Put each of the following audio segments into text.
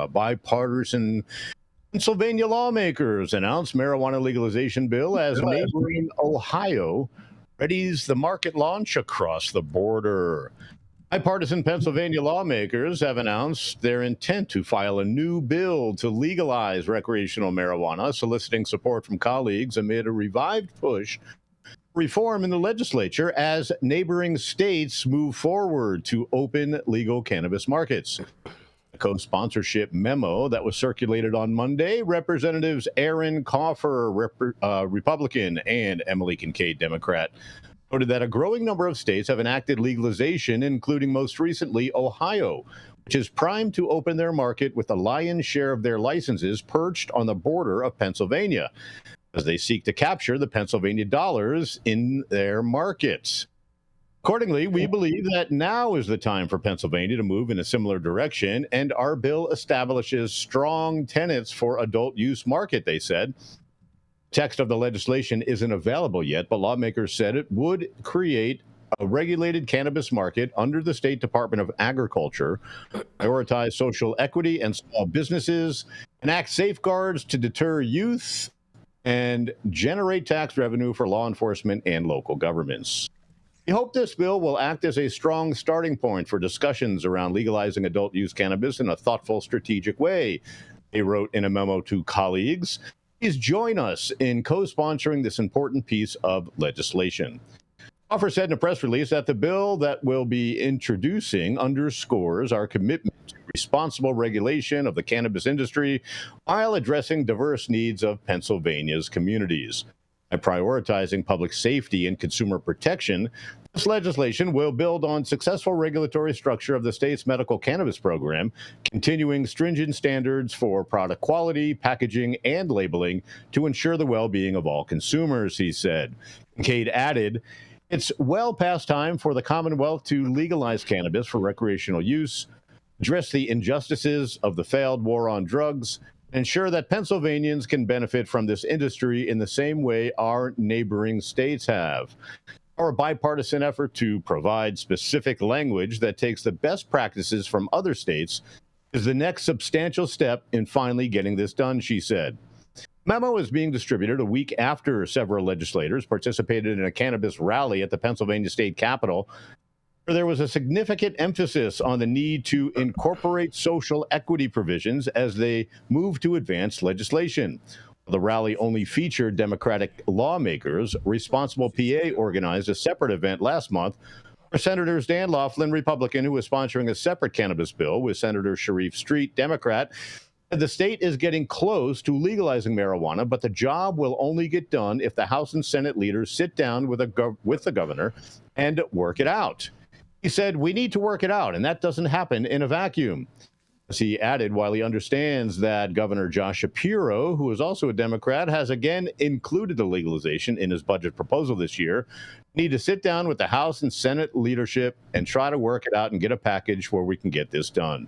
Bipartisan Pennsylvania lawmakers announced marijuana legalization bill as neighboring Ohio readies the market launch across the border. Bipartisan Pennsylvania lawmakers have announced their intent to file a new bill to legalize recreational marijuana, soliciting support from colleagues amid a revived push for reform in the legislature as neighboring states move forward to open legal cannabis markets. A co-sponsorship memo that was circulated on Monday, Representatives Aaron Coffer, Republican, and Emily Kincaid, Democrat, noted that a growing number of states have enacted legalization, including most recently Ohio, which is primed to open their market with the lion's share of their licenses perched on the border of Pennsylvania, as they seek to capture the Pennsylvania dollars in their markets. Accordingly, we believe that now is the time for Pennsylvania to move in a similar direction, and our bill establishes strong tenets for adult use market, they said. Text of the legislation isn't available yet, but lawmakers said it would create a regulated cannabis market under the State Department of Agriculture, prioritize social equity and small businesses, enact safeguards to deter youth, and generate tax revenue for law enforcement and local governments. We hope this bill will act as a strong starting point for discussions around legalizing adult use cannabis in a thoughtful, strategic way, they wrote in a memo to colleagues. Please join us in co-sponsoring this important piece of legislation. Offer said in a press release that the bill that we'll be introducing underscores our commitment to responsible regulation of the cannabis industry while addressing diverse needs of Pennsylvania's communities. By prioritizing public safety and consumer protection, this legislation will build on successful regulatory structure of the state's medical cannabis program, continuing stringent standards for product quality, packaging, and labeling to ensure the well-being of all consumers, he said. Kincaid added, it's well past time for the Commonwealth to legalize cannabis for recreational use, address the injustices of the failed war on drugs, ensure that Pennsylvanians can benefit from this industry in the same way our neighboring states have. Our bipartisan effort to provide specific language that takes the best practices from other states is the next substantial step in finally getting this done, she said. Memo is being distributed a week after several legislators participated in a cannabis rally at the Pennsylvania State Capitol, where there was a significant emphasis on the need to incorporate social equity provisions as they move to advance legislation. The rally only featured Democratic lawmakers. Responsible PA organized a separate event last month where Senators Dan Laughlin, Republican, who was sponsoring a separate cannabis bill with Senator Sharif Street, Democrat, said the state is getting close to legalizing marijuana, but the job will only get done if the House and Senate leaders sit down with the governor and work it out. He said, we need to work it out, and that doesn't happen in a vacuum. As he added, while he understands that Governor Josh Shapiro, who is also a Democrat, has again included the legalization in his budget proposal this year, need to sit down with the House and Senate leadership and try to work it out and get a package where we can get this done.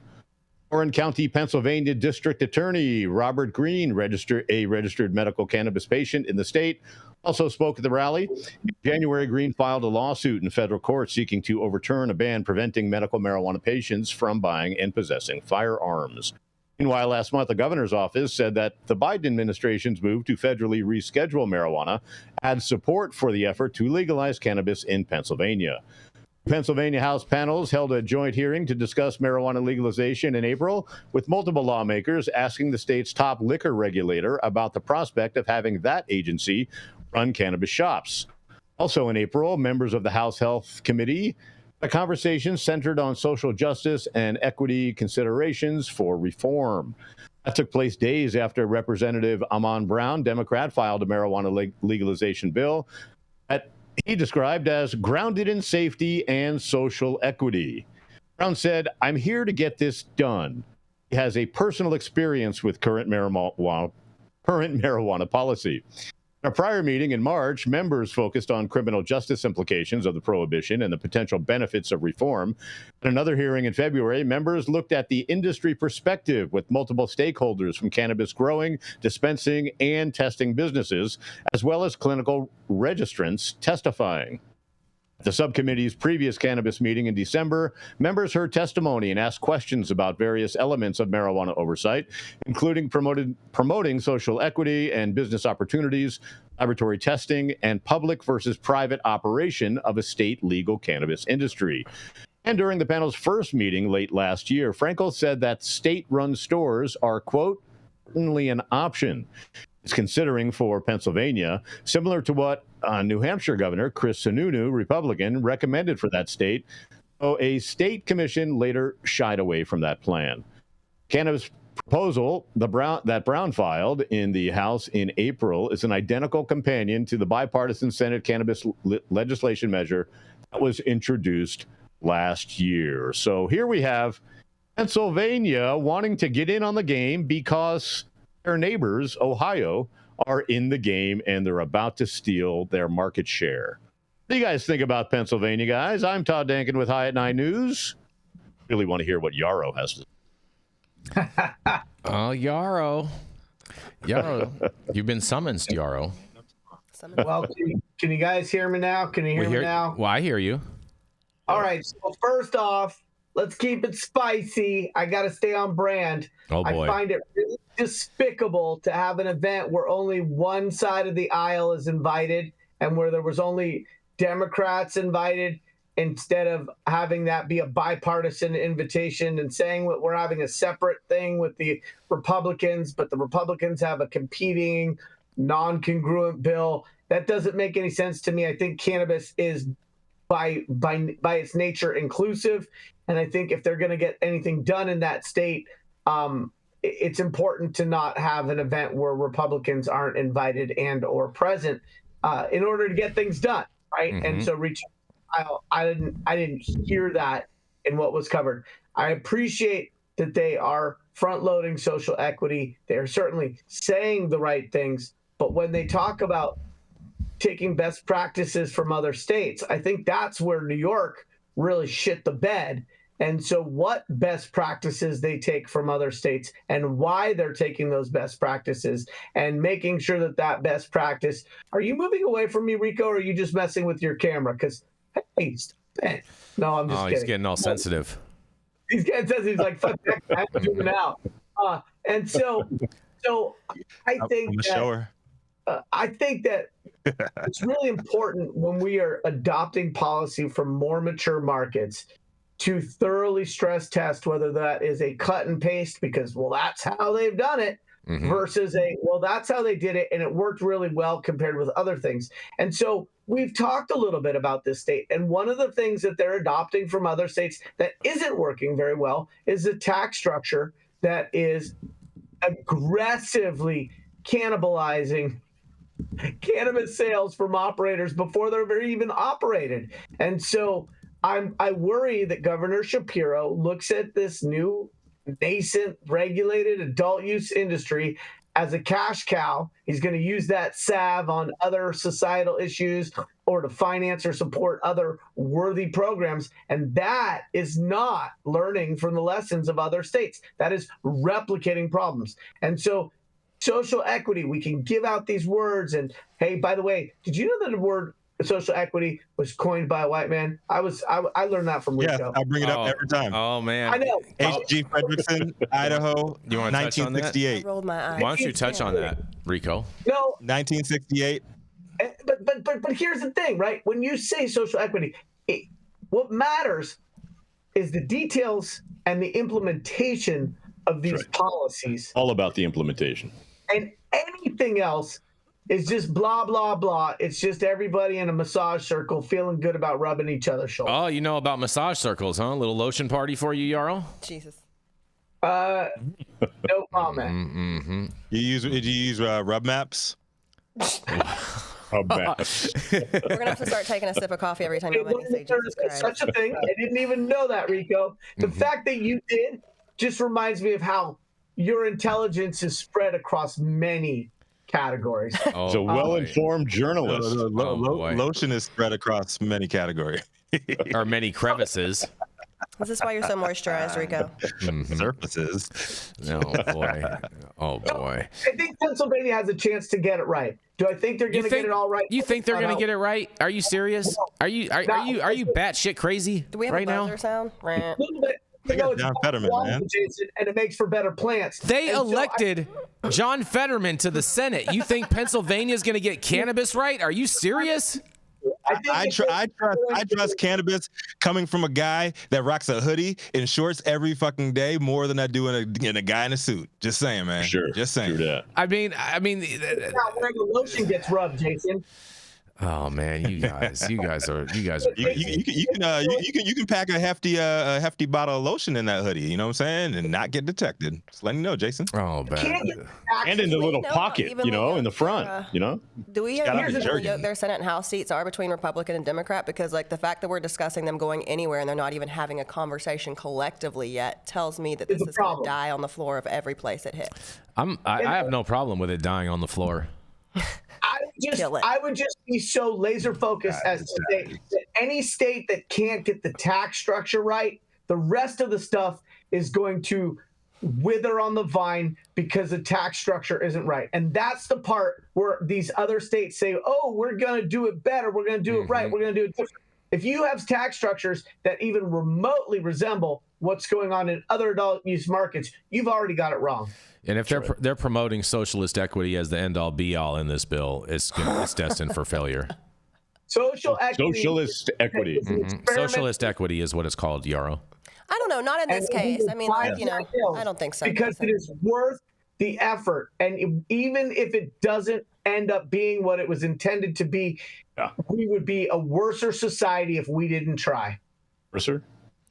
Warren County, Pennsylvania District Attorney Robert Green, a registered medical cannabis patient in the state, also spoke at the rally. In January, Green filed a lawsuit in federal court seeking to overturn a ban preventing medical marijuana patients from buying and possessing firearms. Meanwhile, last month, the governor's office said that the Biden administration's move to federally reschedule marijuana adds support for the effort to legalize cannabis in Pennsylvania. Pennsylvania House panels held a joint hearing to discuss marijuana legalization in April, with multiple lawmakers asking the state's top liquor regulator about the prospect of having that agency run cannabis shops. Also in April, members of the House Health Committee, a conversation centered on social justice and equity considerations for reform. That took place days after Representative Amon Brown, Democrat, filed a marijuana legalization bill that he described as grounded in safety and social equity. Brown said, I'm here to get this done. He has a personal experience with current marijuana policy. In a prior meeting in March, members focused on criminal justice implications of the prohibition and the potential benefits of reform. In another hearing in February, members looked at the industry perspective with multiple stakeholders from cannabis growing, dispensing, and testing businesses, as well as clinical registrants testifying. At the subcommittee's previous cannabis meeting in December, members heard testimony and asked questions about various elements of marijuana oversight, including promoting social equity and business opportunities, laboratory testing, and public versus private operation of a state legal cannabis industry. And during the panel's first meeting late last year, Frankel said that state-run stores are, quote, certainly an option. Is considering for Pennsylvania, similar to what New Hampshire Governor Chris Sununu, Republican, recommended for that state, though a state commission later shied away from that plan. Cannabis proposal that Brown filed in the House in April is an identical companion to the bipartisan Senate cannabis legislation measure that was introduced last year. So here we have Pennsylvania wanting to get in on the game because their neighbors, Ohio, are in the game and they're about to steal their market share. What do you guys think about Pennsylvania, guys? I'm Todd Denkin with High at 9 News. Really want to hear what Yarrow has to say. Oh, Yarrow. Yarrow, you've been summoned, Yarrow. Well, can you guys hear me now? Can you hear me now? Well, I hear you. All right. So first off, let's keep it spicy. I got to stay on brand. Oh, boy. I find it really despicable to have an event where only one side of the aisle is invited and where there was only Democrats invited instead of having that be a bipartisan invitation and saying that we're having a separate thing with the Republicans, but the Republicans have a competing, non-congruent bill. That doesn't make any sense to me. I think cannabis is by its nature inclusive. And I think if they're going to get anything done in that state, it's important to not have an event where Republicans aren't invited and or present in order to get things done, right? Mm-hmm. And so I didn't hear that in what was covered. I appreciate that they are front-loading social equity. They are certainly saying the right things, but when they talk about taking best practices from other states, I think that's where New York really shit the bed. And so what best practices they take from other states and why they're taking those best practices and making sure that that best practice, are you moving away from me, Rico, or are you just messing with your camera? Because, hey, no, I'm just kidding. He's getting all sensitive. He's getting sensitive. He's like, fuck that, I'm zooming out. And so I think I think that it's really important when we are adopting policy from more mature markets to thoroughly stress test whether that is a cut and paste because, well, that's how they've done it, versus well, that's how they did it, and it worked really well compared with other things. And so we've talked a little bit about this state, and one of the things that they're adopting from other states that isn't working very well is the tax structure that is aggressively cannibalizing cannabis sales from operators before they're even operated. And so I worry that Governor Shapiro looks at this new nascent regulated adult use industry as a cash cow. He's going to use that salve on other societal issues or to finance or support other worthy programs. And that is not learning from the lessons of other states. That is replicating problems. And so social equity, we can give out these words. And hey, by the way, did you know that the word social equity was coined by a white man? I learned that from Rico. Yeah, I bring it up every time. Oh man, I know. H.G. Frederickson, Idaho, you want to 1968. I rolled my eyes. Why don't you touch on that, Rico? No, 1968. but here's the thing, right? When you say social equity, what matters is the details and the implementation of these policies. All about the implementation. And anything else is just blah, blah, blah. It's just everybody in a massage circle feeling good about rubbing each other's shoulders. Oh, you know about massage circles, huh? A little lotion party for you, Yarrow? Jesus. No comment. Mm-hmm. Did you use rub maps? We're We're going to have to start taking a sip of coffee every time you say Jesus Christ. Such a thing. I didn't even know that, Rico. The fact that you did just reminds me of how your intelligence is spread across many categories. He's a well-informed journalist. Lotion is spread across many categories. Or many crevices. Is this why you're so moisturized, Rico? Surfaces. Oh, boy. Oh boy. I think Pennsylvania has a chance to get it right. Do I think they're going to get it all right? You think they're going to get it right? Are you serious? Are you batshit crazy Do we have right a buzzer now? sound? A little bit. They got John Fetterman, man. Jason, and it makes for better plants. They And so elected John Fetterman to the Senate. You think Pennsylvania's going to get cannabis right? Are you serious? I trust cannabis coming from a guy that rocks a hoodie and shorts every fucking day more than I do in a guy in a suit. Just saying, man. Sure. Just saying. True that. I mean, Not where the lotion gets rubbed, Jason. oh man, you guys are You crazy. can pack a hefty bottle of lotion in that hoodie, you know what I'm saying, and not get detected. Just letting you know, Jason. Oh, bad. And in the little know pocket, even in the front, Do we Gotta have be what jerking. their Senate and House seats are between Republican and Democrat? Because like the fact that we're discussing them going anywhere and they're not even having a conversation collectively yet tells me that this is going to die on the floor of every place it hits. I have no problem with it dying on the floor. I would just be so laser focused as to say that any state that can't get the tax structure right, the rest of the stuff is going to wither on the vine because the tax structure isn't right. And that's the part where these other states say, oh, we're going to do it better. We're going to do it right. We're going to do it different. If you have tax structures that even remotely resemble what's going on in other adult use markets, you've already got it wrong. And if they're promoting socialist equity as the end all be all in this bill, it's destined for failure. Socialist equity. Socialist equity is what it's called, Yarrow. I don't know, not in this case. I mean, I don't think so. Because it is worth the effort. And even if it doesn't end up being what it was intended to be, we would be a worser society if we didn't try. Worser?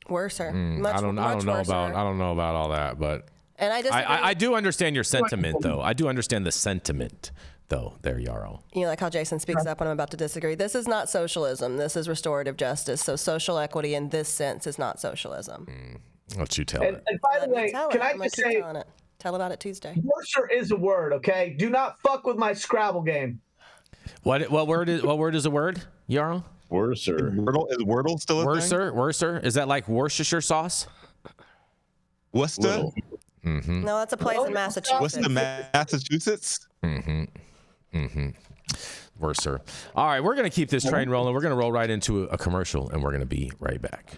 Worser. I don't know about all that, but and I do understand your sentiment, though. I do understand the sentiment, though, there, Yarrow. You know, like how Jason speaks up when I'm about to disagree. This is not socialism. This is restorative justice. So social equity in this sense is not socialism. Let you tell it. And by the way, can I just say, tell about it Tuesday. Worser is a word, okay? Do not fuck with my Scrabble game. What word is a word, Yarrow? Worser. Is Wordle still a thing? Worser? Is that like Worcestershire sauce? Worcester? No, that's a place in Massachusetts. Worcester, Massachusetts? Worser. All right, we're going to keep this train rolling. We're going to roll right into a commercial, and we're going to be right back.